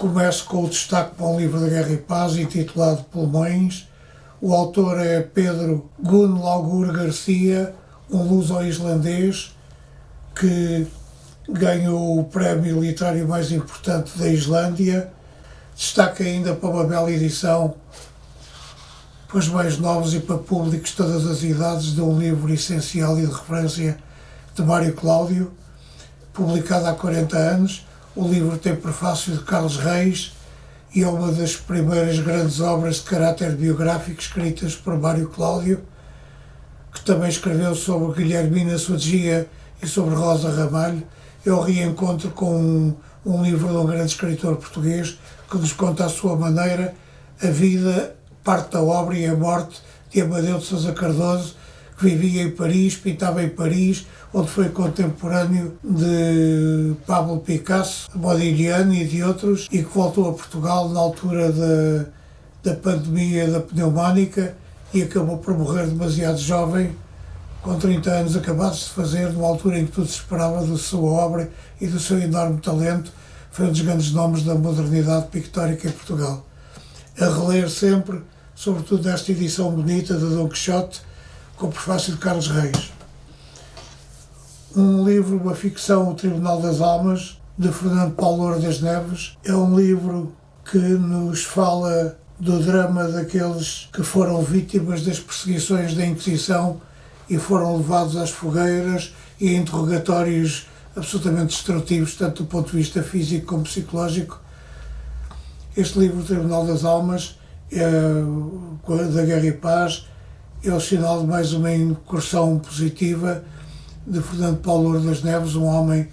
Começo com o destaque para um livro de Guerra e Paz intitulado Pulmões. O autor é Pedro Gunnlaugur Garcia, um luso-islandês que ganhou o prémio literário mais importante da Islândia. Destaque ainda para uma bela edição para os mais novos e para públicos de todas as idades de um livro essencial e de referência de Mário Cláudio, publicado há 40 anos. O livro tem prefácio de Carlos Reis e é uma das primeiras grandes obras de caráter biográfico escritas por Mário Cláudio, que também escreveu sobre Guilhermina Sodgia e sobre Rosa Ramalho. É o reencontro com um livro de um grande escritor português que nos conta à sua maneira a vida, parte da obra e a morte de Amadeu de Sousa Cardoso, que vivia em Paris, pintava em Paris, onde foi contemporâneo de Pablo Picasso, Modigliani e de outros, e que voltou a Portugal na altura da pandemia da pneumónica e acabou por morrer demasiado jovem, com 30 anos acabados de fazer, numa altura em que tudo se esperava da sua obra e do seu enorme talento. Foi um dos grandes nomes da modernidade pictórica em Portugal. A reler sempre, sobretudo esta edição bonita de Dom Quixote, com o prefácio de Carlos Reis. Um livro, uma ficção, O Tribunal das Almas, de Fernando Paulo Louro das Neves. É um livro que nos fala do drama daqueles que foram vítimas das perseguições da Inquisição e foram levados às fogueiras e a interrogatórios absolutamente destrutivos, tanto do ponto de vista físico como psicológico. Este livro, O Tribunal das Almas, da Guerra e Paz, é o sinal de mais uma incursão positiva de Fernando Paulo Louro das Neves, um homem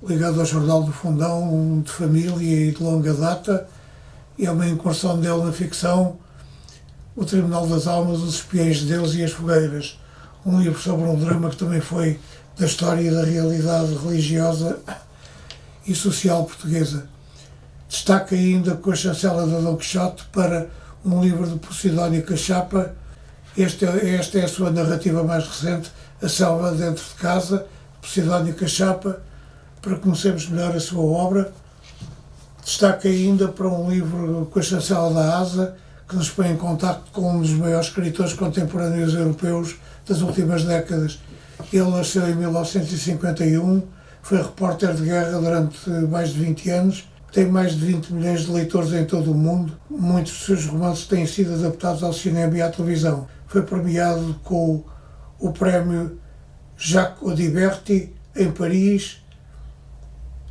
ligado ao Jornal do Fundão, de família e de longa data, e é uma incursão dele na ficção, O Tribunal das Almas, Os Espiões de Deus e as Fogueiras, um livro sobre um drama que também foi da história e da realidade religiosa e social portuguesa. Destaca ainda com a chancela de Dom Quixote para um livro de Posidónio Cachapa. Esta é a sua narrativa mais recente, A Selva Dentro de Casa, de Posidónio Cachapa, para conhecermos melhor a sua obra. Destaca ainda para um livro com a chancela da ASA, que nos põe em contacto com um dos maiores escritores contemporâneos europeus das últimas décadas. Ele nasceu em 1951, foi repórter de guerra durante mais de 20 anos, tem mais de 20 milhões de leitores em todo o mundo. Muitos dos seus romances têm sido adaptados ao cinema e à televisão. Foi premiado com o prémio Jacques Audiberti em Paris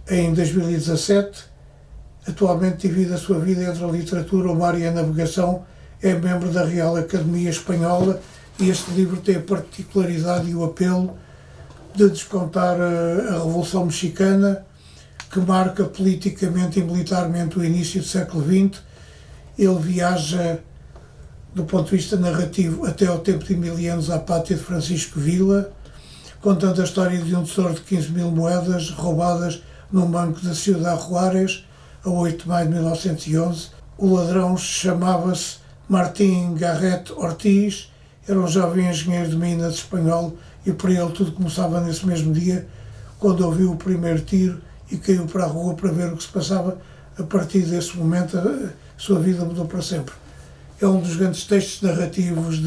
em 2017. Atualmente divide a sua vida entre a literatura, o mar e a navegação. É membro da Real Academia Espanhola e este livro tem a particularidade e o apelo de descontar a Revolução Mexicana, que marca politicamente e militarmente o início do século XX. Ele viaja, do ponto de vista narrativo, até ao tempo de Emiliano Zapata e de Francisco Villa, contando a história de um tesouro de 15 mil moedas roubadas num banco da Ciudad Juárez, a 8 de maio de 1911. O ladrão chamava-se Martín Garret Ortiz, era um jovem engenheiro de minas espanhol e para ele tudo começava nesse mesmo dia, quando ouviu o primeiro tiro e caiu para a rua para ver o que se passava. A partir desse momento a sua vida mudou para sempre. É um dos grandes textos narrativos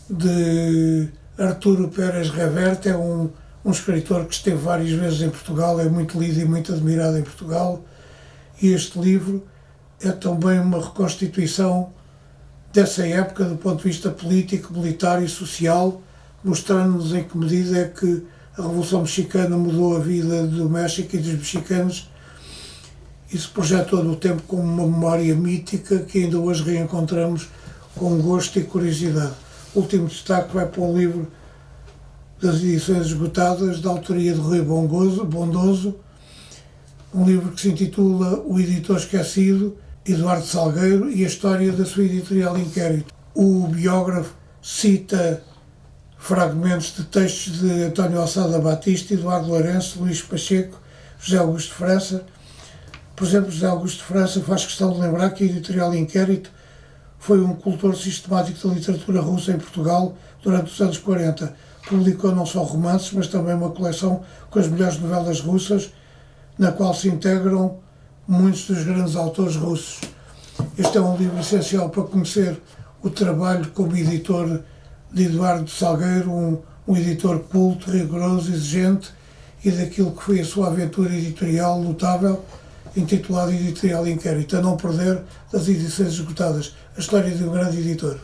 de Arturo Pérez Reverte. É um escritor que esteve várias vezes em Portugal, é muito lido e muito admirado em Portugal, e este livro é também uma reconstituição dessa época do ponto de vista político, militar e social, mostrando-nos em que medida é que a Revolução Mexicana mudou a vida do México e dos mexicanos e se projetou no tempo como uma memória mítica que ainda hoje reencontramos com gosto e curiosidade. O último destaque vai para um livro das edições esgotadas, da autoria de Rui Bondoso, um livro que se intitula O Editor Esquecido, Eduardo Salgueiro, e a história da sua editorial Inquérito. O biógrafo cita fragmentos de textos de António Alçada Batista, Eduardo Lourenço, Luís Pacheco, José Augusto de França. Por exemplo, José Augusto de França faz questão de lembrar que a editorial Inquérito foi um cultor sistemático da literatura russa em Portugal durante os anos 40. Publicou não só romances, mas também uma coleção com as melhores novelas russas, na qual se integram muitos dos grandes autores russos. Este é um livro essencial para conhecer o trabalho como editor de Eduardo Salgueiro, um editor culto, rigoroso, exigente, e daquilo que foi a sua aventura editorial notável, intitulado Editorial Inquérito, a não perder das edições esgotadas, a história de um grande editor.